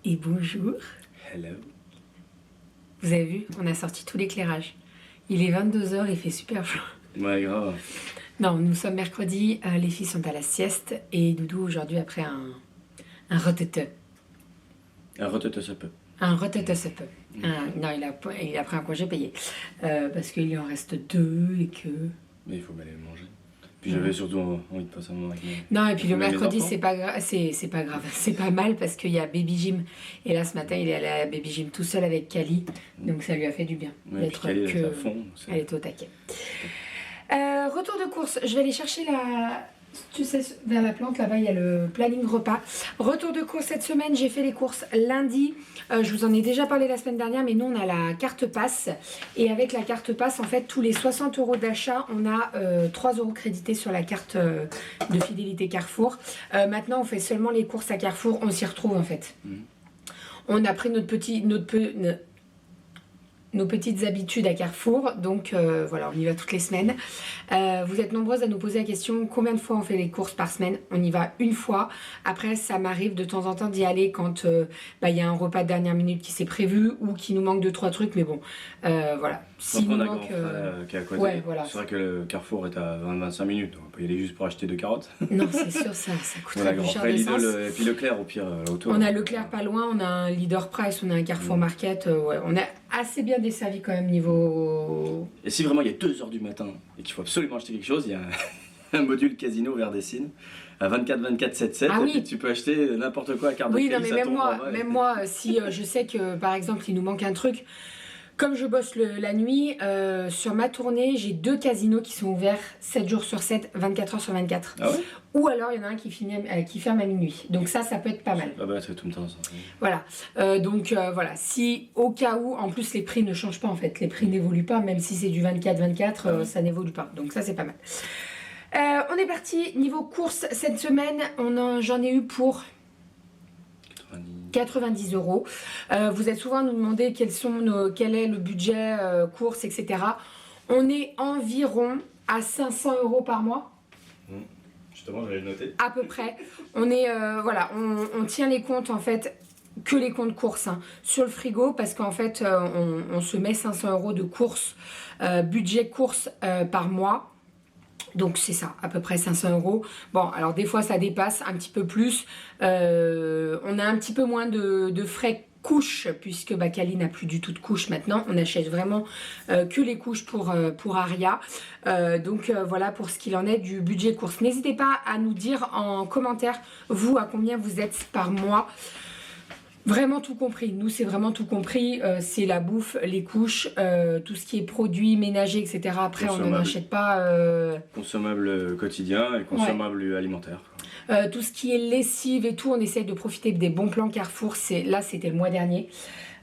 Et bonjour. Hello. Vous avez vu, on a sorti tout l'éclairage. Il est 22h, il fait super chaud. Ouais, grave. Non, nous sommes mercredi, les filles sont à la sieste et Doudou aujourd'hui après un reteteux. Un retete ça peut. Un reteteux ça peut. Non, il a pris un congé payé. Parce qu'il lui en reste 2 et que... Mais il faut aller le manger. Puis j'avais surtout envie de passer un moment avec mes... Non, et puis le mes mercredi, enfants. c'est pas grave, c'est pas mal parce qu'il y a Baby Gym. Et là, ce matin, il est allé à Baby Gym tout seul avec Kali. Donc ça lui a fait du bien. Ouais, puis Kali, elle est à fond. Elle est au taquet. Retour de course, je vais aller chercher tu sais, vers la plante, là-bas, il y a le planning repas. Retour de course cette semaine, j'ai fait les courses lundi. Je vous en ai déjà parlé la semaine dernière, mais nous, on a la carte passe. Et avec la carte passe, en fait, tous les 60 € d'achat, on a 3 € crédités sur la carte de fidélité Carrefour. Maintenant, on fait seulement les courses à Carrefour, on s'y retrouve, en fait. On a pris nos petites habitudes à Carrefour, donc voilà, on y va toutes les semaines. Vous êtes nombreuses à nous poser la question combien de fois on fait les courses par semaine. On y va une fois. Après, ça m'arrive de temps en temps d'y aller quand y a un repas de dernière minute qui s'est prévu ou qui nous manque 2-3 trucs, mais bon, voilà. Si nous manque, qui est à côté. Ouais, voilà. C'est vrai que le Carrefour est à 20-25 minutes, on peut y aller juste pour acheter 2 carottes. Non, c'est sûr, ça coûte voilà, plus cher après d'essence. Lidl et puis Leclerc au pire autour. On a Leclerc pas loin, on a un Leader Price, on a un Carrefour Market, ouais, on est assez bien desservi quand même niveau... Et si vraiment il est 2h du matin et qu'il faut absolument acheter quelque chose, il y a un module casino vers Dessines à 24-24-7-7 Ah oui. Et puis tu peux acheter n'importe quoi à carte de Oui, crédit. non, mais ça tombe en bas, même moi, si je sais que par exemple il nous manque un truc, comme je bosse la nuit, sur ma tournée, j'ai 2 casinos qui sont ouverts 7 jours sur 7, 24 heures sur 24. Ah ouais. Ou alors il y en a un qui ferme à minuit. Donc ça peut être pas mal. Ah bah c'est tout le temps ça. Voilà. Donc voilà, si au cas où, en plus les prix ne changent pas en fait, les prix n'évoluent pas, même si c'est du 24-24, ça n'évolue pas. Donc ça c'est pas mal. On est parti, niveau course, cette semaine, j'en ai eu pour 90 €. Vous êtes souvent à nous demander quel est le budget course, etc. On est environ à 500 € par mois. Justement, j'allais le noter. À peu près. On est, voilà, on tient les comptes en fait, que les comptes courses sur le frigo parce qu'en fait, on se met 500 € de course, budget course par mois. Donc c'est ça, à peu près 500 €. Bon, alors des fois ça dépasse un petit peu plus. On a un petit peu moins de frais couches puisque Kali n'a plus du tout de couches maintenant. On achète vraiment que les couches pour Aria. Donc voilà pour ce qu'il en est du budget course. N'hésitez pas à nous dire en commentaire, vous, à combien vous êtes par mois. Vraiment tout compris, nous c'est vraiment tout compris, c'est la bouffe, les couches, tout ce qui est produits ménagers, etc. Après on n'en achète pas... Consommable quotidien et consommable alimentaire. Tout ce qui est lessive et tout, on essaye de profiter des bons plans Carrefour, là c'était le mois dernier.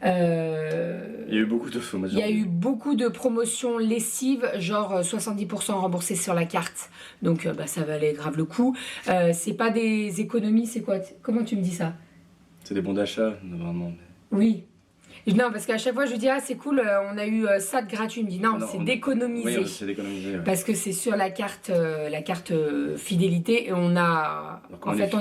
Il y a eu beaucoup de Il y a eu beaucoup de promotions lessives, genre 70% remboursés sur la carte, donc ça valait grave le coup. C'est pas des économies, c'est quoi? Comment tu me dis ça? C'est des bons d'achat, vraiment. Oui. Non, parce qu'à chaque fois, je dis, ah, c'est cool, on a eu ça de gratuit. Il me dit, non, c'est d'économiser. Oui, c'est d'économiser. Ouais. Parce que c'est sur la carte fidélité et on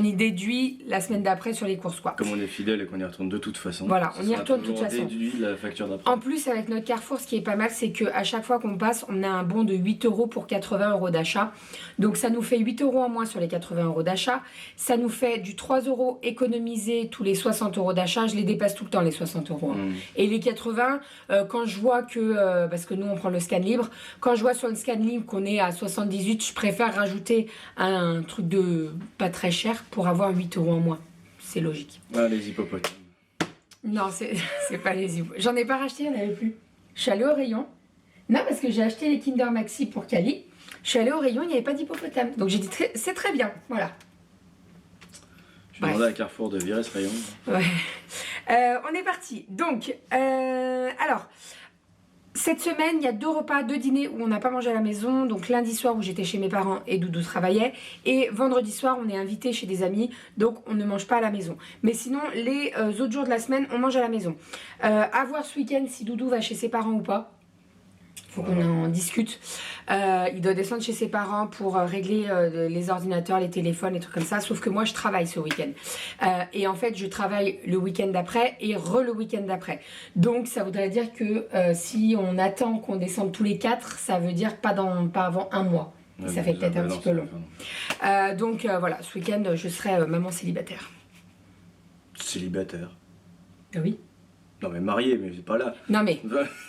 y déduit la semaine d'après sur les courses, quoi. Comme on est fidèle et qu'on y retourne de toute façon. Voilà, on y retourne de toute façon. Déduit de la facture d'après. En plus, avec notre Carrefour, ce qui est pas mal, c'est qu'à chaque fois qu'on passe, on a un bon de 8 € pour 80 € d'achat. Donc, ça nous fait 8 € en moins sur les 80 € d'achat. Ça nous fait du 3 € économisés tous les 60 € d'achat. Je les dépasse tout le temps, les 60 €. Et les 80, quand je vois que, parce que nous on prend le scan libre, quand je vois sur le scan libre qu'on est à 78, je préfère rajouter un truc de pas très cher pour avoir 8 € en moins. C'est logique. Ah, les hippopotames. Non, c'est pas les hippopotames. J'en ai pas racheté, il n'y en avait plus. Je suis allée au rayon. Non, parce que j'ai acheté les Kinder Maxi pour Kali. Je suis allée au rayon, il n'y avait pas d'hippopotame. Donc j'ai dit, c'est très bien, voilà. Je vais demander à Carrefour de virer ce rayon. Ouais. On est parti. Donc, alors, cette semaine, il y a 2 repas, 2 dîners où on n'a pas mangé à la maison. Donc lundi soir où j'étais chez mes parents et Doudou travaillait. Et vendredi soir, on est invité chez des amis. Donc on ne mange pas à la maison. Mais sinon, les autres jours de la semaine, on mange à la maison. À voir ce week-end si Doudou va chez ses parents ou pas. faut qu'on en discute. Il doit descendre chez ses parents pour régler les ordinateurs, les téléphones, les trucs comme ça. Sauf que moi, je travaille ce week-end. Et en fait, je travaille le week-end d'après et le week-end d'après. Donc, ça voudrait dire que si on attend qu'on descende tous les 4, ça veut dire pas avant un mois. Ouais, ça fait peut-être un petit peu long. Donc, voilà, ce week-end, je serai maman célibataire. Célibataire? Ah oui. Non, mais mariée, mais c'est pas là. Non, mais...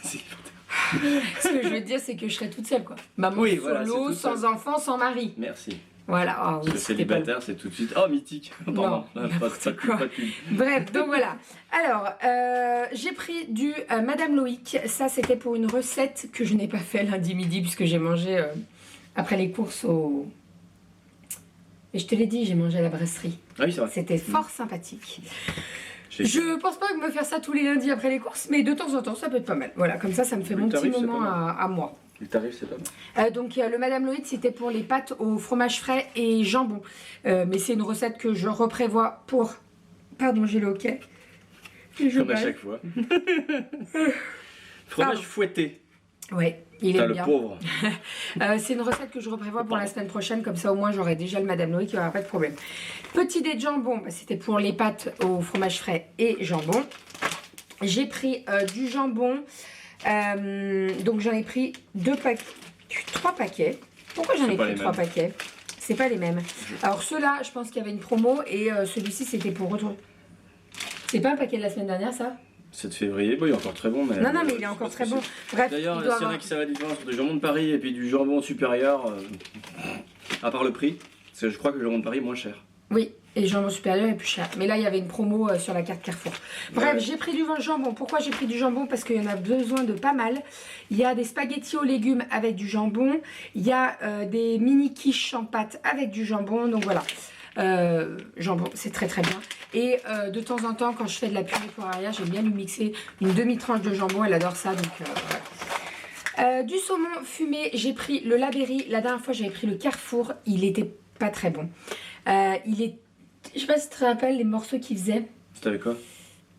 Célibataire. Ce que je veux dire, c'est que je serai toute seule, quoi. Maman Oui, solo, voilà, sans enfant, sans mari. Merci. Voilà. Oh, oui, Le célibataire, c'est tout de suite. Oh, mythique. Pardon. Pas de pub. Bref, donc voilà. Alors, j'ai pris du Madame Loïc. Ça, c'était pour une recette que je n'ai pas fait lundi midi, puisque j'ai mangé après les courses au... Et je te l'ai dit, j'ai mangé à la brasserie. Ah oui, c'est vrai. C'était fort sympathique. Je pense pas me faire ça tous les lundis après les courses, mais de temps en temps, ça peut être pas mal. Voilà, comme ça me fait mon petit moment à moi. Le tarif, c'est pas mal. Donc le Madame Loïc, c'était pour les pâtes au fromage frais et jambon. Mais c'est une recette que je reprévois pour... Pardon, j'ai le hoquet. Comme à chaque fois. Fromage fouetté. Ouais, il est bien. Le pauvre. C'est une recette que je reprévois pour la semaine prochaine, comme ça au moins j'aurai déjà le Madame Loïc, il n'y aura pas de problème. Petit dé de jambon, c'était pour les pâtes au fromage frais et jambon. J'ai pris du jambon, donc j'en ai pris 3 paquets. Pourquoi j'en ai pris 3 paquets? C'est pas les mêmes. Alors ceux-là, je pense qu'il y avait une promo et celui-ci c'était pour retour. C'est pas un paquet de la semaine dernière ça? 7 février, bon, il est encore très bon. Mais non, mais il est encore très bon. Bref, d'ailleurs, s'il y en a qui savent la différence entre du jambon de Paris et puis du jambon supérieur, à part le prix, parce que je crois que le jambon de Paris est moins cher. Oui, et le jambon supérieur est plus cher. Mais là, il y avait une promo sur la carte Carrefour. Bref, j'ai pris du jambon. Pourquoi j'ai pris du jambon? Parce qu'il y en a besoin de pas mal. Il y a des spaghettis aux légumes avec du jambon. Il y a des mini quiches en pâte avec du jambon. Donc voilà. Jambon, c'est très très bien. Et de temps en temps, quand je fais de la purée pour Aria, j'aime bien lui mixer une demi-tranche de jambon. Elle adore ça, donc voilà. Du saumon fumé, j'ai pris le Labéry. La dernière fois, j'avais pris le Carrefour. Il était pas très bon. Je sais pas si tu te rappelles les morceaux qu'il faisait. C'était avec quoi?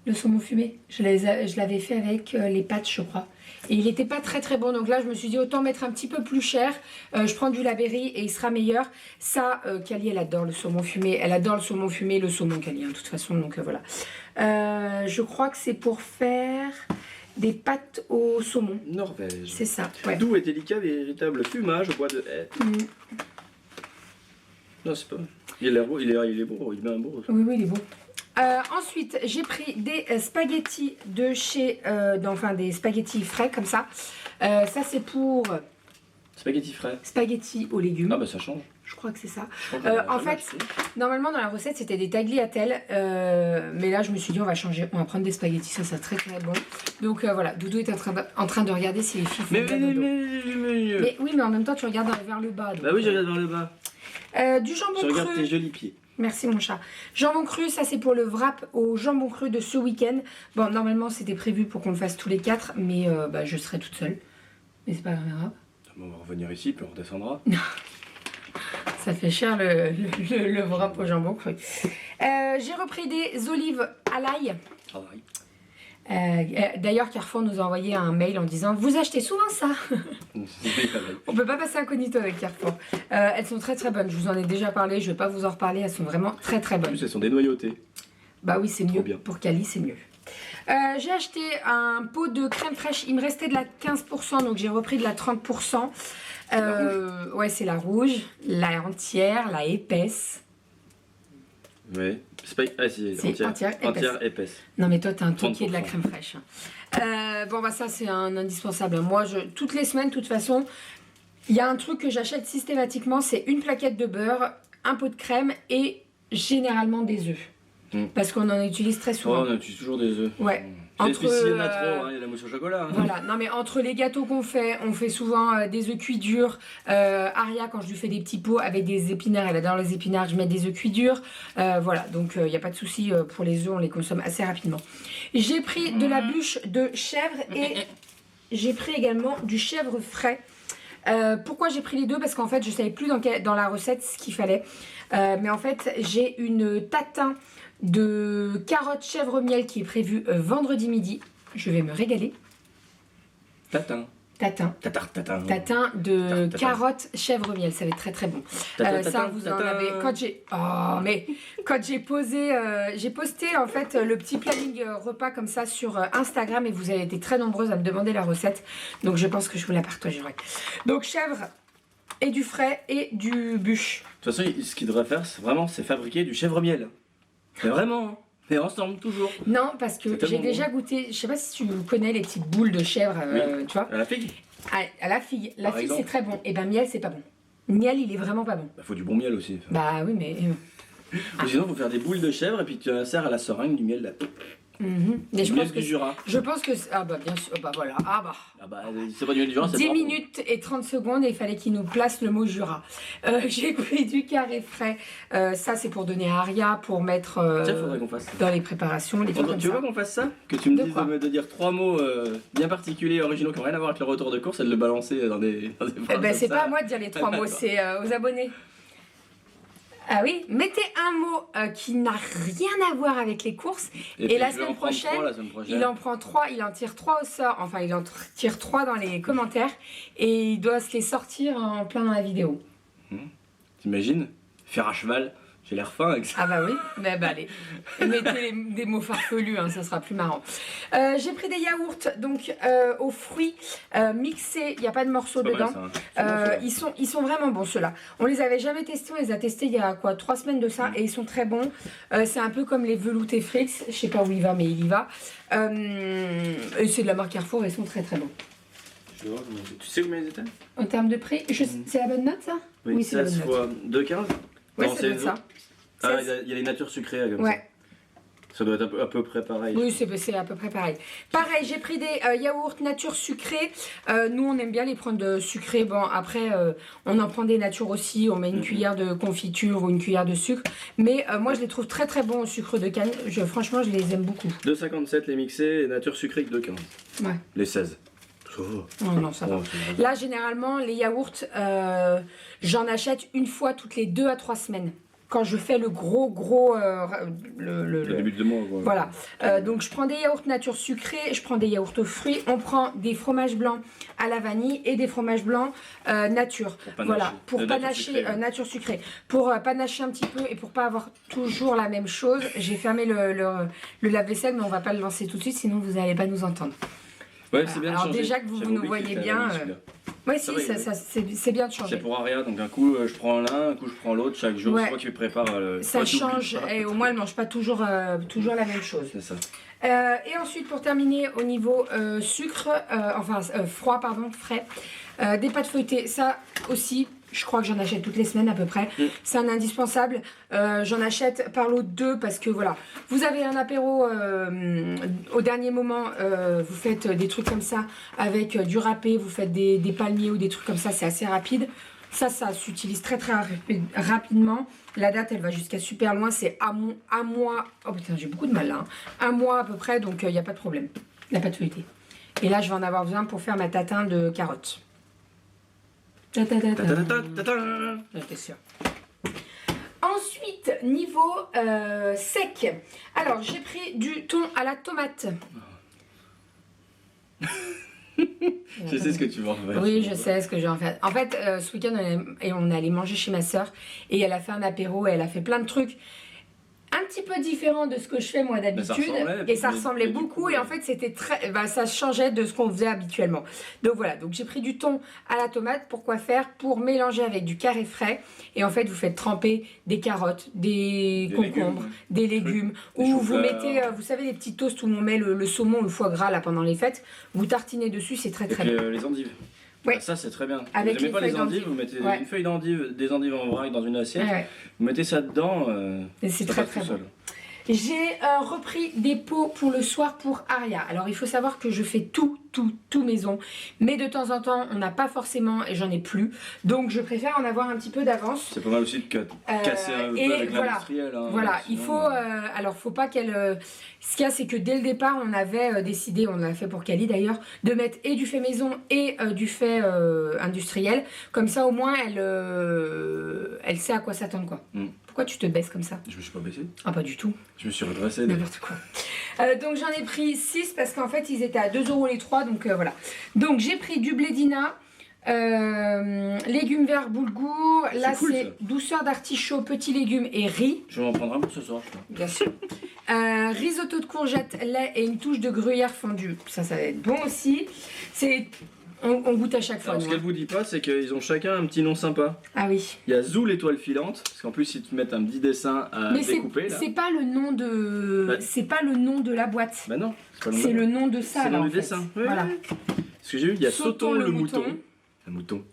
Le saumon fumé. Je l'avais fait avec les pâtes, je crois. Et il n'était pas très très bon. Donc là, je me suis dit autant mettre un petit peu plus cher. Je prends du Labéry et il sera meilleur. Ça, Cali, elle adore le saumon fumé. Elle adore le saumon fumé, le saumon Cali, hein, de toute façon. Donc voilà. Je crois que c'est pour faire des pâtes au saumon. Norvège. C'est ça, ouais. Doux et délicat, véritable fumage au bois de haie. Non, c'est pas... Il est beau, il est beau, il met un beau. Oui, il est beau. Ensuite, j'ai pris des spaghettis de chez... enfin, des spaghettis frais, comme ça. Ça, c'est pour... Spaghettis frais. Spaghettis aux légumes. Ah bah ça change. Je crois que c'est ça. En fait, normalement, dans la recette, c'était des tagliatelles. Mais là, je me suis dit, on va changer. On va prendre des spaghettis. Ça sera très, très bon. Donc, voilà. Doudou est en train de regarder si les filles font mais oui, mais en même temps, tu regardes vers le bas. Donc, bah oui, je regarde vers le bas. Du jambon cru. Je regarde cru. tes jolis pieds. Merci mon chat. Jambon cru, ça c'est pour le wrap au jambon cru de ce week-end. Bon, normalement c'était prévu pour qu'on le fasse tous les 4, mais je serai toute seule. Mais c'est pas grave. On va revenir ici, puis on redescendra. Ça fait cher le wrap au jambon cru. J'ai repris des olives à l'ail. D'ailleurs, Carrefour nous a envoyé un mail en disant « Vous achetez souvent ça ?» On peut pas passer incognito avec Carrefour. Elles sont très très bonnes. Je vous en ai déjà parlé. Je vais pas vous en reparler. Elles sont vraiment très très bonnes. En plus, elles sont dénoyautées. Bah oui, c'est mieux. Pour Cali, c'est mieux. J'ai acheté un pot de crème fraîche. Il me restait de la 15%, donc j'ai repris de la 30%. Ouais, c'est la rouge, la entière, la épaisse. Oui, c'est entière épaisse. Non mais toi t'es un toquier de la crème fraîche. Bon bah ça c'est un indispensable. Moi toutes les semaines de toute façon, il y a un truc que j'achète systématiquement, c'est une plaquette de beurre, un pot de crème et généralement des œufs. Parce qu'on en utilise très souvent. Oh, on utilise toujours des œufs. Ouais. S'il y en a trop, il y a la mousse au chocolat. Hein. Voilà, non mais entre les gâteaux qu'on fait, on fait souvent des œufs cuits durs. Aria, quand je lui fais des petits pots avec des épinards, elle adore les épinards, je mets des œufs cuits durs. Voilà, donc il n'y a pas de souci pour les œufs, on les consomme assez rapidement. J'ai pris de la bûche de chèvre et j'ai pris également du chèvre frais. Pourquoi j'ai pris les deux? Parce qu'en fait, je ne savais plus dans la recette ce qu'il fallait. Mais en fait, j'ai une tatin de carottes chèvre miel qui est prévue vendredi midi. Je vais me régaler. Tatin. Tatin. Tatin. Tatin de Tatin. carottes chèvre miel, ça va être très très bon. Ça vous en avez. Quand j'ai posté en fait le petit planning repas comme ça sur Instagram et vous avez été très nombreuses à me demander la recette, donc je pense que je vous la partagerai. Donc chèvre et du frais et du bûche. De toute façon, ce qu'il devrait faire, c'est fabriquer du chèvre miel. Mais vraiment, hein. Mais ensemble, toujours. Non, parce que C'est tellement j'ai déjà goûté, je sais pas si tu connais les petites boules de chèvre, tu vois. À la figue. À la figue. La Par figue exemple. c'est très bon. Et ben miel c'est pas bon. Miel il est vraiment pas bon. Bah, faut du bon miel aussi. Bah oui mais... Ou sinon, faut faire des boules de chèvre et puis tu la sers à la seringue du miel là. Mais Du miel du Jura. Je pense que... Ah bah bien sûr, bah voilà. Ah bah... Ah bah, c'est pas du miel du Jura, c'est 10 pas. minutes et 30 secondes et il fallait qu'il nous place le mot Jura. J'ai pris du carré frais. Ça c'est pour donner à Aria, pour mettre Tiens, faudrait qu'on fasse ça. dans les préparations, les trucs comme Tu veux ça. pas qu'on fasse ça? Que tu me De dises quoi de dire 3 mots bien particuliers, originaux, qui n'ont rien à voir avec le retour de course et de le balancer dans des phrases Eh ben c'est comme pas ça. à moi de dire les 3 mots, c'est aux abonnés. Ah oui, mettez un mot qui n'a rien à voir avec les courses. Et puis, la je vais en semaine prendre prochaine, trois la semaine prochaine. il en prend 3, il en tire 3 au sort. Enfin, il en tire 3 dans les commentaires. Et il doit se les sortir en plein dans la vidéo. T'imagines? Faire à cheval, j'ai l'air fin avec ça. Ah bah oui, mais bah allez. Et mettez des mots farfelus, hein, ça sera plus marrant. J'ai pris des yaourts donc aux fruits mixés, il n'y a pas de morceaux C'est pas dedans. mal, ça, hein. C'est bon, Ils sont vraiment bons ceux-là. On les avait jamais testés, on les a testés il y a quoi 3 semaines de ça et ils sont très bons. C'est un peu comme les veloutés Frix, je sais pas où il va mais il y va. Et c'est de la marque Carrefour et ils sont très très bons. Je vais voir combien c'est. Tu sais combien ils étaient? En termes de prix, c'est la bonne note ça? Oui, c'est la 16 bonne note. fois 2,15. Ouais, Non, ça c'est doit les être ça. autres. Ah, 16. il y a les natures sucrées comme Ouais. ça. Ça doit être à peu près pareil. Oui, c'est à peu près pareil. Pareil, j'ai pris des yaourts nature sucrés. Nous, on aime bien les prendre sucrés. Bon, après, on en prend des natures aussi. On met une cuillère de confiture ou une cuillère de sucre. Mais moi, je les trouve très très bons au sucre de canne. Franchement, je les aime beaucoup. 2,57 les mixés et nature sucrée que 2,15. Ouais. Les 16. Ça va. Non, ça va. Oh, c'est Là, généralement, les yaourts, j'en achète une fois toutes les 2 à 3 semaines. Quand je fais le gros... le début de mois. Voilà, donc je prends des yaourts nature sucrés, je prends des yaourts aux fruits, on prend des fromages blancs à la vanille et des fromages blancs nature. Voilà, pour panacher, nature sucrée. Pour panacher un petit peu et pour pas avoir toujours la même chose, j'ai fermé le lave-vaisselle, mais on va pas le lancer tout de suite, sinon vous n'allez pas nous entendre. Ouais, c'est bien de Alors changer. déjà que vous J'avais nous oublié voyez que bien... t'avais mis Ouais, Ça si, va, c'est bien de C'est changer. pour Aria, donc un coup je prends l'un, un coup je prends l'autre chaque jour. Ouais. C'est toi qui prépare le. Ça toi, tu oublies change pas. et au moins elle mange pas toujours la même chose. C'est ça. Et ensuite pour terminer au niveau sucre, froid pardon, frais, des pâtes feuilletées, ça aussi je crois que j'en achète toutes les semaines à peu près, c'est un indispensable, j'en achète par lot 2 parce que voilà, vous avez un apéro au dernier moment, vous faites des trucs comme ça avec du râpé, vous faites des palmiers ou des trucs comme ça, c'est assez rapide. Ça s'utilise très rapidement. La date, elle va jusqu'à super loin. C'est un mois. Oh putain, j'ai beaucoup de mal là. Hein. Un mois à peu près, donc il n'y a pas de problème. La pâte feuilletée. Et là, je vais en avoir besoin pour faire ma tatin de carottes. J'étais sûre. Ensuite, niveau sec. Alors, j'ai pris du thon à la tomate. Je sais ce que tu vas en faire. Oui, je sais ce que j'ai en fait. En fait, ce week-end, on est allé manger chez ma soeur et elle a fait un apéro et elle a fait plein de trucs un petit peu différents de ce que je fais moi d'habitude. Et ça ressemblait beaucoup et en fait, c'était très, ça changeait de ce qu'on faisait habituellement. Donc voilà, donc j'ai pris du thon à la tomate. Pourquoi faire? Pour mélanger avec du carré frais. Et en fait, vous faites tremper des carottes, des concombres, des légumes. Ou vous mettez, vous savez, les petits toasts où on met le saumon, le foie gras là pendant les fêtes. Vous tartinez dessus, c'est très très bon. Les endives. Ouais. Ah, ça c'est très bien. Avec vous n'aimez pas les endives, vous mettez une feuille d'endive, des endives en vrac dans une assiette, vous mettez ça dedans, et c'est très très bon. J'ai repris des pots pour le soir pour Aria. Alors il faut savoir que je fais tout maison. Mais de temps en temps, on n'a pas forcément, et j'en ai plus. Donc je préfère en avoir un petit peu d'avance. C'est pas mal aussi de casser un peu avec l'industriel. Hein, voilà, il faut... alors faut pas qu'elle... ce qu'il y a, c'est que dès le départ, on avait décidé, on l'a fait pour Cali d'ailleurs, de mettre et du fait maison et du fait industriel. Comme ça, au moins, elle sait à quoi s'attendre, quoi. Pourquoi tu te baisses comme ça? Je me suis pas baissé. Ah, pas du tout. Je me suis redressé. N'importe quoi. Donc j'en ai pris 6 parce qu'en fait ils étaient à 2 € les 3, donc voilà. Donc j'ai pris du blédina, légumes verts boulgour, là cool, c'est ça. douceur d'artichaut, petits légumes et riz. Je vais en prendre un pour ce soir, je crois. Bien sûr. Risotto de courgettes, lait et une touche de gruyère fondue. Ça va être bon aussi. On goûte à chaque fois. Alors, ce nous, qu'elle vous dit pas, c'est qu'ils ont chacun un petit nom sympa. Ah oui. Il y a Zou l'étoile filante, parce qu'en plus, ils te mettent un petit dessin à Mais découper là. c'est pas le nom de. Ouais. C'est pas le nom de la boîte. Bah non, c'est pas C'est nom. le nom de ça. C'est le là, nom en du fait. dessin. Ouais, Voilà. ouais. Ce que j'ai vu, il y a Sauton le mouton. Le mouton.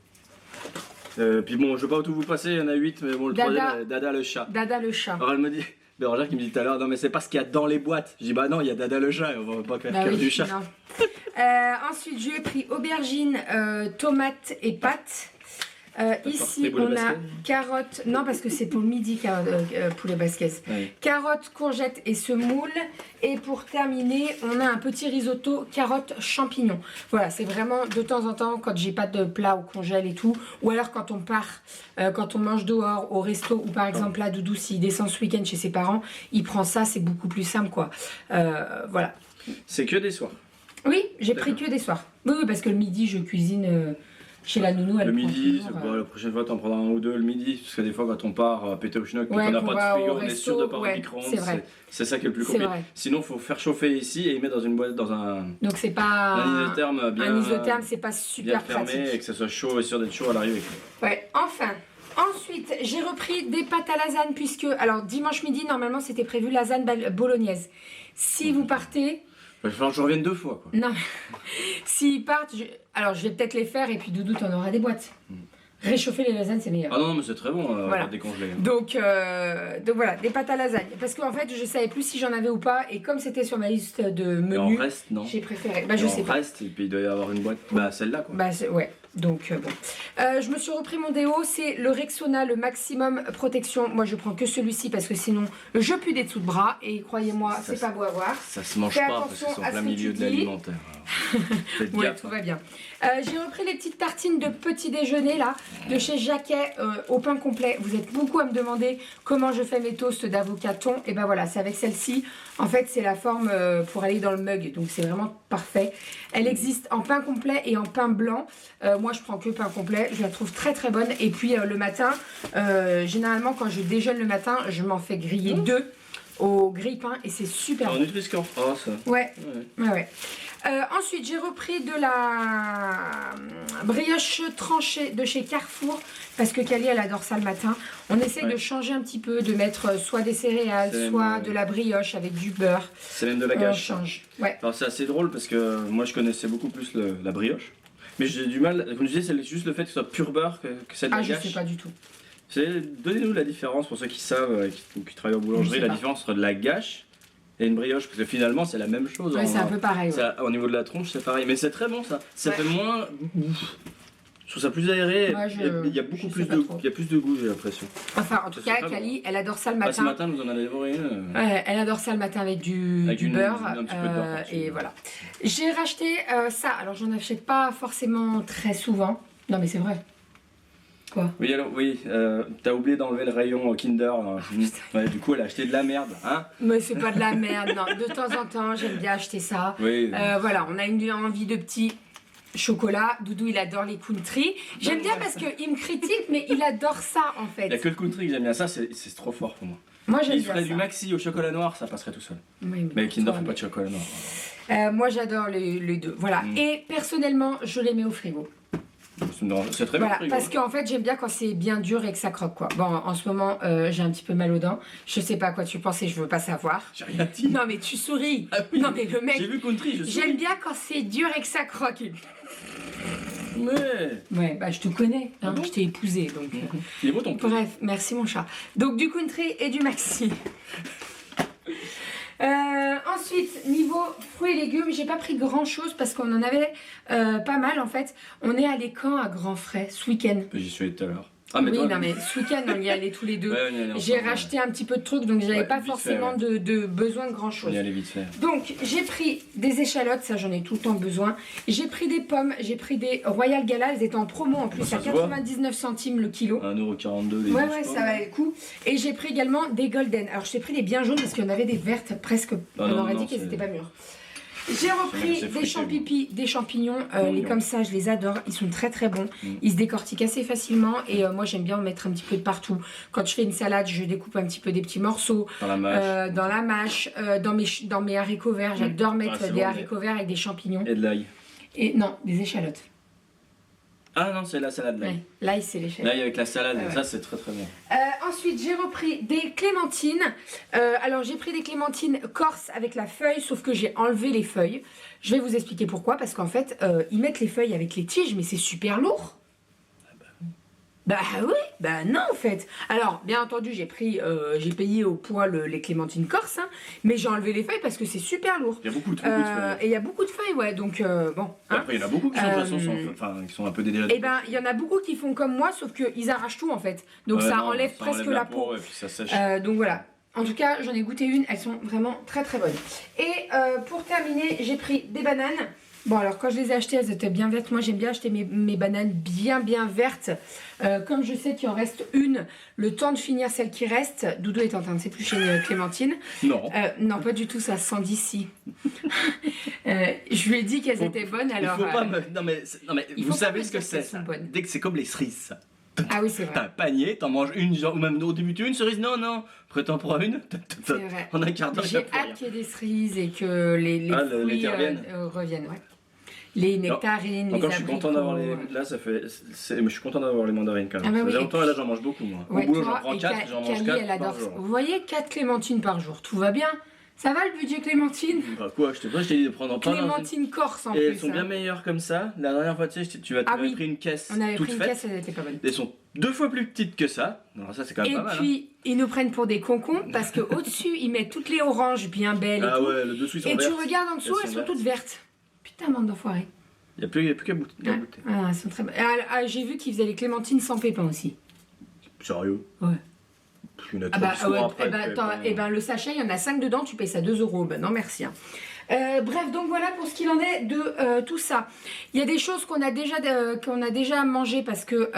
Puis bon, je vais pas tout vous passer, il y en a 8, mais bon, le Dada. troisième, Dada le chat. Dada le chat. Alors elle me dit, Bérangère qui me dit tout à l'heure, non mais c'est pas ce qu'il y a dans les boîtes. Je dis bah non, il y a Dada le chat, on va pas faire Bah oui, du chat. non. Ensuite, je lui ai pris aubergine, tomates et pâtes. Ici, des boules de on a basket carottes. Non, parce que c'est pour le midi, poulet basquez. Ouais. Carottes, courgettes et semoule. Et pour terminer, on a un petit risotto carottes champignons. Voilà, c'est vraiment de temps en temps quand j'ai pas de plat au congèle et tout. Ou alors quand on part, quand on mange dehors au resto. Ou par exemple là, Doudou, s'il descend ce week-end chez ses parents, il prend ça, c'est beaucoup plus simple quoi. Voilà. C'est que des soirs. Oui, j'ai pris D'accord. que des soirs. Oui, oui, parce que le midi, je cuisine chez la nounou. Elle Le prend midi, toujours, bah, la prochaine fois t'en prendras un ou deux le midi, parce que des fois quand on part péter au schnock, Ouais, qu'on n'a qu'on pas va de frigo, au on est resto, sûr de pas avoir ouais, de micro-ondes, c'est vrai. c'est ça qui est le plus C'est compliqué. vrai. Sinon faut faire chauffer ici et y mettre dans une boîte, dans un Donc c'est pas isotherme bien, un isotherme, c'est pas bien super fermé pratique. et que ça soit chaud et sûr d'être chaud à l'arrivée. Ouais, enfin. Ensuite, j'ai repris des pâtes à lasagne puisque, alors dimanche midi, normalement c'était prévu lasagne bolognaise. Si vous partez, Il va falloir que je revienne 2 fois quoi. non, s'ils partent, alors je vais peut-être les faire et puis Doudou t'en auras des boîtes. Réchauffer les lasagnes c'est meilleur. Ah non, mais c'est très bon, Voilà. à décongeler. Donc voilà, des pâtes à lasagne. Parce qu'en fait, je savais plus si j'en avais ou pas. Et comme c'était sur ma liste de Et en menus, reste, non. j'ai préféré. Bah, je Et sais en pas. reste, et puis il doit y avoir une boîte, bah celle-là quoi. Bah, ouais. Donc bon. Je me suis repris mon déo. C'est le Rexona, le maximum protection. Moi, je prends que celui-ci parce que sinon, je pue des dessous de bras. Et croyez-moi, Ça, c'est pas beau à voir. Ça se mange Fais pas parce que attention c'est en à plein ce que milieu tu de dis. l'alimentaire. Faites Ouais, gaffe. tout va bien. J'ai repris les petites tartines de petit déjeuner là, de chez Jacquet au pain complet. Vous êtes beaucoup à me demander comment je fais mes toasts d'avocat thon. Et ben voilà, c'est avec celle-ci. En fait, c'est la forme pour aller dans le mug. Donc c'est vraiment parfait. Elle existe en pain complet et en pain blanc. Moi, je prends que pain complet. Je la trouve très très bonne. Et puis le matin, généralement quand je déjeune le matin, je m'en fais griller 2 au grille-pain et c'est super En bon. Nutri-Score. Ah ça. Ouais, Ouais. ouais. Ensuite, j'ai repris de la brioche tranchée de chez Carrefour parce que Kali, elle adore ça le matin. On essaye Ouais. de changer un petit peu, de mettre soit des céréales, C'est soit même, de la brioche avec du beurre. C'est même de la On gâche. change. Ouais. Alors c'est assez drôle parce que moi je connaissais beaucoup plus la brioche. Mais j'ai du mal, comme je disais, c'est juste le fait que ce soit pur beurre que celle de Ah, la je gâche. sais pas du tout. Donnez-nous la différence pour ceux qui savent, qui travaillent en Je boulangerie, sais la pas. différence entre de la gâche et une brioche. Parce que finalement c'est la même chose. Ouais, c'est un peu pareil. Ouais. Au niveau de la tronche c'est pareil. Mais c'est très bon ça. Ça Ouais. fait moins... Je trouve ça plus aéré. Ouais, Il y a je beaucoup sais plus pas de, trop. il y a plus de goût j'ai l'impression. Enfin, en tout Ça, cas, c'est pas Kali, elle adore ça le Ah, ce matin. matin nous en a dévoré une. Ouais, elle adore ça le matin avec du Avec beurre. un petit peu de beurre par-dessus. Et voilà. J'ai racheté ça. Alors, j'en achète pas forcément très souvent. Non, mais c'est vrai. Quoi? Oui, alors, oui, t'as oublié d'enlever le rayon Kinder. Là. Ouais, du coup, elle a acheté de la merde, hein. Mais c'est pas de la merde, non. De temps en temps, j'aime bien acheter ça. Oui. Voilà, on a une envie de petit chocolat. Doudou, il adore les country. J'aime bien parce qu'il me critique, mais il adore ça en Il n'y a fait. que le country que j'aime bien, ça c'est trop fort pour moi. Moi, j'aime Il bien ferait ça. du maxi au chocolat noir, ça passerait tout seul. Oui, Mais Kinder toi, fait pas de chocolat noir. moi, j'adore les deux. Voilà. Mm. Et personnellement, je les mets au frigo. C'est très bien. Voilà, parce qu'en fait, j'aime bien quand c'est bien dur et que ça croque, quoi. Bon, en ce moment, j'ai un petit peu mal aux dents. Je sais pas à quoi tu pensais, je veux pas savoir. J'ai rien dit. Non, mais tu souris. Ah oui, Non, mais le mec, J'ai vu country, je sais. j'aime bien quand c'est dur et que ça croque. Mais. Ouais, bah je te connais, hein, Ah bon je t'ai épousé, donc... Il est beau ton pouce. Bref, merci mon chat. Donc du country et du maxi. Ensuite, niveau fruits et légumes, j'ai pas pris grand chose parce qu'on en avait pas mal en fait. On est allé quand à Grand Frais ce week-end? J'y suis allé tout à l'heure. Ah, mais Oui, toi, non mais ce week-end on y allait tous les deux. Ouais, on y allait J'ai ensemble, racheté un petit peu de trucs donc j'avais Ouais, pas vite forcément fait, de besoin de grand On chose. y allait vite fait. Donc j'ai pris des échalotes, ça j'en ai tout le temps besoin. J'ai pris des pommes, j'ai pris des Royal Gala, elles étaient en promo en plus Ça à se voit. 99 centimes le kilo. 1,42€ les Ouais, douze ouais, pommes. ça valait le coup. Et j'ai pris également des golden. Alors, je t'ai pris des bien jaunes parce qu'il y en avait des vertes presque. Ah on non, aurait non, dit qu'elles c'est- n'étaient pas mûres. J'ai repris C'est des fruité, champignons, des champignons les Mignon. comme ça, je les adore, ils sont très très bons. Ils se décortiquent assez facilement et moi j'aime bien en mettre un petit peu de partout. Quand je fais une salade, je découpe un petit peu des petits morceaux Dans la mâche. dans la mâche, dans mes haricots verts. J'adore mettre c'est des bon, haricots verts avec des champignons. Et de l'ail. Et non, des échalotes. Ah non, c'est la salade l'ail. Ouais, l'ail, c'est l'échalote. L'ail avec la salade, Ouais. ça c'est très très bon. Ensuite, j'ai repris des clémentines. Alors, j'ai pris des clémentines corse avec la feuille, sauf que j'ai enlevé les feuilles. Je vais vous expliquer pourquoi. Parce qu'en fait, ils mettent les feuilles avec les tiges, mais c'est super lourd. Bah oui, bah non en fait. Alors, bien entendu, j'ai payé au poids les clémentines corse, hein, mais j'ai enlevé les feuilles parce que c'est super lourd. Il y a beaucoup de feuilles. Et il y a beaucoup de feuilles, ouais, donc bon. Hein. Après, il y en a beaucoup qui sont, de toute façon, qui sont un peu dédaigneux. Eh ben, il y en a beaucoup qui font comme moi, sauf qu'ils arrachent tout en fait. Donc Ouais, ça non, enlève ça presque enlève la peau. Et puis ça sèche. Donc voilà. En tout cas, j'en ai goûté une, elles sont vraiment très très bonnes. Et pour terminer, j'ai pris des bananes. Bon, alors quand je les ai achetées, elles étaient bien vertes. Moi, j'aime bien acheter mes bananes bien vertes. Comme je sais qu'il en reste une, le temps de finir celle qui reste, Doudou est en train de s'éplucher une clémentine. Non. Non, pas du tout, ça sent d'ici. Je lui ai dit qu'elles étaient bonnes, alors... Il faut pas me... Non mais il vous faut pas savez me ce que dire c'est qu'elles sont ça. bonnes. Dès que c'est comme les cerises, ça. Ah oui, c'est vrai. T'as un panier, t'en manges une, genre, ou même au début tu veux une cerise, non, après t'en prends une, C'est vrai. en un quart d'heure, J'ai il y a plus rien. hâte qu'il y ait des cerises et que les Ah, fruits l'été revienne. reviennent, ouais. Les nectarines, les Encore, je suis abricots. content d'avoir les. Là, mais je suis content d'avoir les mandarines quand même. Ah bah Ça oui, faisait et longtemps et là, j'en mange beaucoup moi. Ouais, Au boulot, toi j'en prends et 4, j'en mange Cali, 4 elle par adore ça. jour. Vous voyez, 4 clémentines par jour, tout va bien. Ça va le budget clémentine? Bah quoi, je t'ai dit de prendre en plein. Clémentine corse en Et plus. elles sont bien hein. meilleures comme ça. La dernière fois, tu sais, tu Ah avais oui. pris une caisse On avait toute pris une faite. caisse, elle était pas bonne. Elles sont 2 fois plus petites que ça. Alors ça, c'est quand même Et pas mal. puis, ils nous prennent pour des concons parce qu'au-dessus, ils mettent toutes les oranges bien belles et Ah tout. ouais, le dessous, ils sont Et tu vertes. regardes en dessous, Elles elles sont sont toutes vertes. Putain, bande d'enfoirés. Il n'y a plus qu'à goûter. Ah, elles sont très bonnes. J'ai vu qu'ils faisaient les clémentines sans pépins aussi. Sérieux? Ouais. Il y en a Ah trop bah, qui sont ouais, après. le sachet, il y en a 5 dedans, tu payes ça 2 euros. Ben non, merci. Hein. Bref, donc voilà pour ce qu'il en est de tout ça. Il y a des choses qu'on a déjà mangées parce que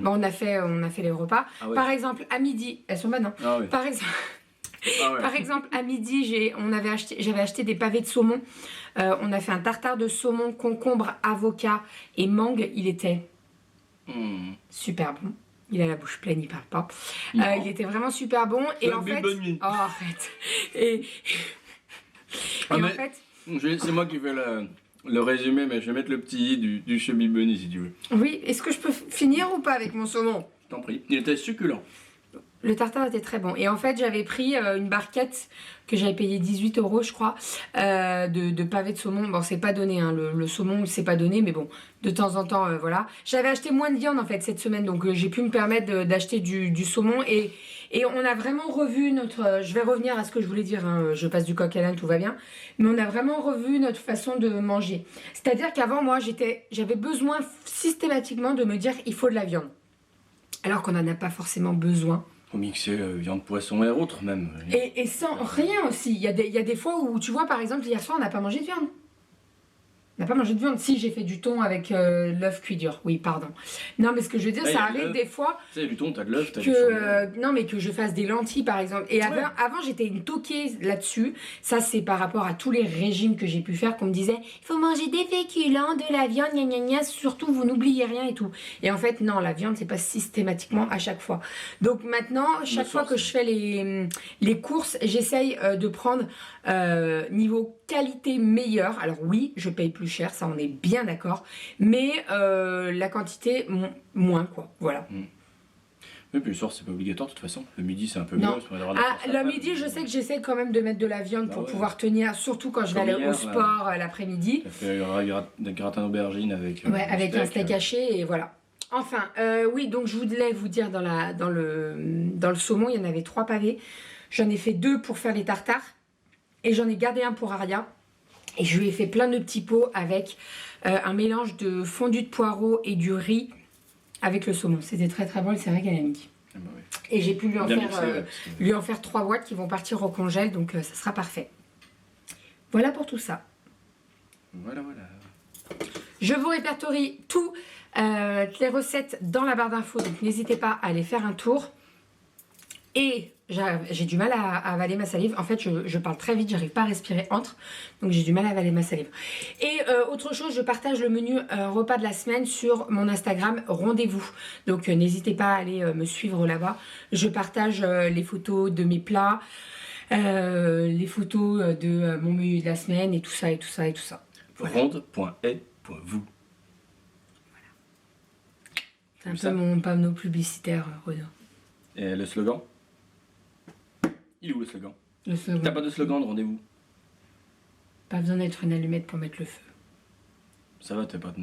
on a fait les repas. Ah ouais. Par exemple, à midi, elles sont bonnes. Hein. Ah oui. Par exemple. Ah ouais. Par exemple, à midi, j'avais acheté des pavés de saumon. On a fait un tartare de saumon, concombre, avocat et mangue. Il était super bon. Il a la bouche pleine, il parle pas. Il était vraiment super bon. Et en fait... Bunny. Oh, arrête. Et Ah, en mais- fait... C'est moi qui fais le résumé, mais je vais mettre le petit i du Chubby Bunny si tu veux. Oui, est-ce que je peux finir ou pas avec mon saumon? Je t'en prie. Il était succulent. Le tartare était très bon. Et en fait, j'avais pris une barquette que j'avais payé 18 euros, je crois, de pavés de saumon. Bon, c'est pas donné, hein, le saumon, c'est pas donné, mais bon, de temps en temps, voilà. J'avais acheté moins de viande, en fait, cette semaine, donc j'ai pu me permettre d'acheter du saumon. Et on a vraiment revu notre... je vais revenir à ce que je voulais dire, hein, je passe du coq à l'âne, tout va bien. Mais on a vraiment revu notre façon de manger. C'est-à-dire qu'avant, moi, j'avais besoin systématiquement de me dire, il faut de la viande. Alors qu'on n'en a pas forcément besoin. Faut mixer viande, poisson et autres même. Et sans rien aussi. Il y a des fois où, tu vois, par exemple, hier soir, on n'a pas mangé de viande. On n'a pas mangé de viande. Si, j'ai fait du thon avec l'œuf cuit dur. Oui, pardon. Non, mais ce que je veux dire, Ah, ça y a arrive l'œuf. des fois Tu sais, du thon, t'as de l'œuf, t'as du saumon. non, mais que je fasse des lentilles, par exemple. Et avant j'étais une toquée là-dessus. Ça, c'est par rapport à tous les régimes que j'ai pu faire, qu'on me disait, il faut manger des féculents, de la viande, gna gna gna, surtout, vous n'oubliez rien et tout. Et en fait, non, la viande, c'est pas systématiquement à chaque fois. Donc maintenant, chaque fois que je fais les courses, j'essaye de prendre niveau qualité meilleure. Alors oui, je paye plus cher, ça on est bien d'accord, mais la quantité moins quoi, voilà. Oui, puis le soir c'est pas obligatoire de toute façon. Le midi c'est un peu mieux. Non. parce qu'on va avoir de la force Le après, midi, mais- je sais que j'essaie quand même de mettre de la viande pour ouais. pouvoir tenir, surtout quand je vais Comme aller au hier, sport l'après-midi. Ça fait des gratins d'aubergines avec. Ouais, avec un steak euh, haché et voilà. Enfin, oui, donc je voulais vous dire dans le saumon, il y en avait 3 pavés. J'en ai fait 2 pour faire les tartares et j'en ai gardé un pour Aria. Et je lui ai fait plein de petits pots avec un mélange de fondu de poireaux et du riz avec le saumon. C'était très très bon, elle s'est régalée à midi. Ah bah ouais. Et j'ai pu Bien mixé, ouais, parce que- lui en faire 3 boîtes qui vont partir au congèle, donc ça sera parfait. Voilà pour tout ça. Voilà. Je vous répertorie toutes les recettes dans la barre d'infos, donc n'hésitez pas à aller faire un tour. Et J'ai du mal à avaler ma salive. En fait, je parle très vite, j'arrive pas à respirer entre. Donc j'ai du mal à avaler ma salive. Et autre chose, je partage le menu repas de la semaine sur mon Instagram Rendez-vous. Donc n'hésitez pas à aller me suivre là-bas. Je partage les photos de mes plats, les photos de mon menu de la semaine et tout ça et tout ça et tout ça. Voilà. Ronde.et.vous. C'est un peu mon panneau publicitaire, Renaud. Et le slogan? Il est où le slogan? Le slogan. T'as pas de slogan de rendez-vous? Pas besoin d'être une allumette pour mettre le feu. Ça va, t'es pas...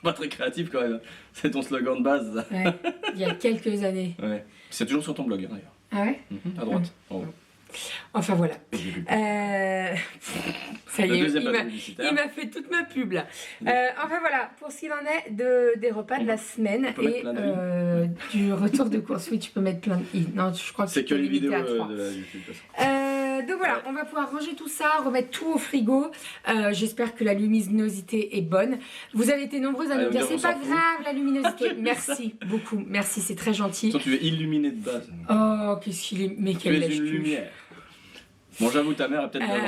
pas très créatif quand même. C'est ton slogan de base. Ouais, il y a quelques années. Ouais. C'est toujours sur ton blog d'ailleurs. Ah ouais? À droite. En haut. Enfin voilà. Ça y est, il m'a fait toute ma pub là. Enfin voilà, pour ce qu'il en est des repas de la semaine et du retour de course. Oui, tu peux mettre plein de i. Non, je crois que c'est que les vidéos à 3. de la YouTube. Donc voilà, on va pouvoir ranger tout ça, remettre tout au frigo. J'espère que la luminosité est bonne. Vous avez été nombreuses à nous dire c'est pas grave la luminosité. Merci beaucoup, merci, c'est très gentil. Toi, tu es illuminé de base. Oh, qu'est-ce qu'il est. Mais quelle lèche une lumière. Bon, j'avoue, ta mère est peut-être d'avant,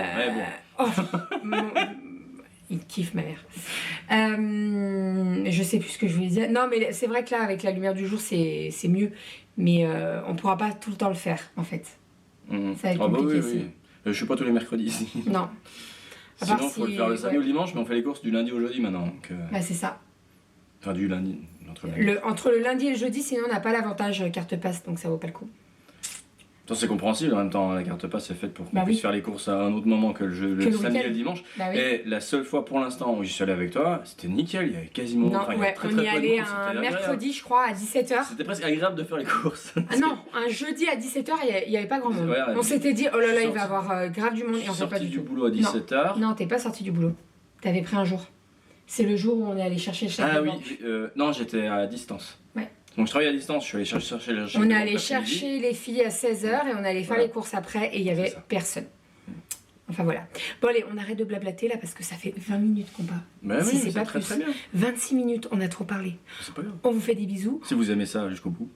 mais bon. Il kiffe ma mère. Je sais plus ce que je voulais dire. Non, mais c'est vrai que là, avec la lumière du jour, c'est mieux. Mais on pourra pas tout le temps le faire, en fait. Ça va être compliqué oui. Je suis pas tous les mercredis ici. Non. Sinon, il faut le faire le samedi ou le dimanche, mais on fait les courses du lundi au jeudi maintenant. Donc, bah, c'est ça. Enfin, du lundi. Entre le lundi et le jeudi, sinon on n'a pas l'avantage carte passe, donc ça vaut pas le coup. C'est compréhensible, en même temps, la carte passe est faite pour qu'on puisse faire les courses à un autre moment que le samedi et le dimanche. Bah oui. Et la seule fois pour l'instant où j'y suis allé avec toi, c'était nickel, il y avait quasiment... Non, on y est allé un mercredi, je crois, à 17h. C'était presque agréable de faire les courses. Ah non, un jeudi à 17h, il n'y avait pas grand monde. Ouais, on s'était dit, oh là là, il va y avoir grave du monde, et en fait pas du tout. Sorti du boulot à 17h. Non, t'es pas sorti du boulot. T'avais pris un jour. C'est le jour où on est allé chercher le chèque de banque. Ah oui, non, j'étais à distance. Ouais. Donc je travaille à distance, je suis allé chercher le chèque. On est allé chercher les filles à 16h et on allait faire les courses après et il y avait personne. Enfin voilà. Bon allez, on arrête de blablater là parce que ça fait 20 minutes qu'on parle. Bah si oui, c'est pas très, plus. très bien. 26 minutes, on a trop parlé. C'est pas grave. On vous fait des bisous. Si vous aimez ça jusqu'au bout.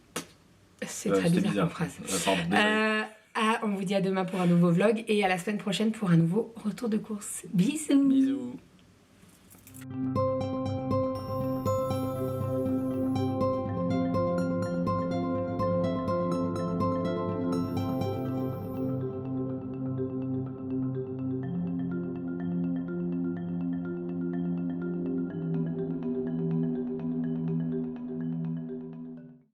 C'est très bizarre comme phrase. Pardon, on vous dit à demain pour un nouveau vlog et à la semaine prochaine pour un nouveau retour de course. Bisous. Bisous.